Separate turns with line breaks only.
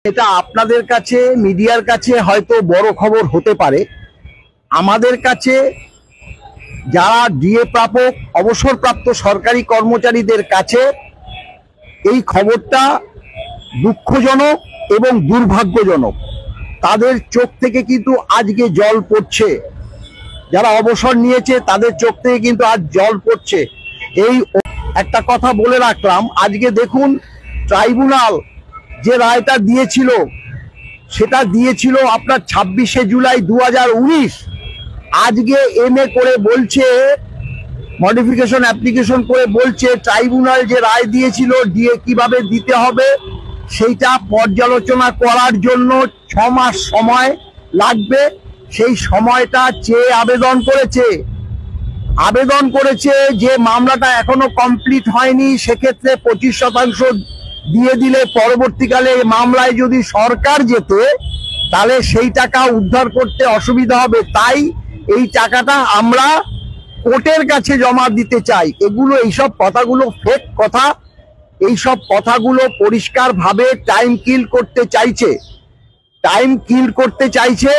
এটা আপনাদের কাছে মিডিয়ার কাছে হয়তো বড় খবর হতে পারে, আমাদের কাছে যারা ডিএ প্রাপক অবসরপ্রাপ্ত সরকারি কর্মচারীদের কাছে এই খবরটা দুঃখজনক এবং দুর্ভাগ্যজনক। তাদের চোখ থেকে কিন্তু আজকে জল পড়ছে, যারা অবসর নিয়েছে তাদের চোখ থেকে কিন্তু আজ জল পড়ছে। এই একটা কথা বলে রাখলাম, আজকে দেখুন ট্রাইব্যুনাল যে রায়টা দিয়েছিল সেটা দিয়েছিল আপনার 26শে জুলাই 2019। আজকে এমএ করে বলছে, মডিফিকেশন অ্যাপ্লিকেশন করে বলছে ট্রাইব্যুনাল যে রায় দিয়েছিল ডিএ কিভাবে দিতে হবে সেইটা পর্যালোচনা করার জন্য 6 মাস সময় লাগবে। সেই সময়টা চেয়ে আবেদন করেছে যে মামলাটা এখনো কমপ্লিট হয়নি, সেক্ষেত্রে 25% দিয়ে দিলে পরবর্তীকালে মামলায় যদি সরকার যেত তাহলে সেই টাকা উদ্ধার করতে অসুবিধা হবে, তাই এই টাকাটা আমরা কোর্টের কাছে জমা দিতে চাই। এইসব কথাগুলো ফেক কথা, এইসব কথাগুলো পরিষ্কারভাবে টাইম কিল করতে চাইছে।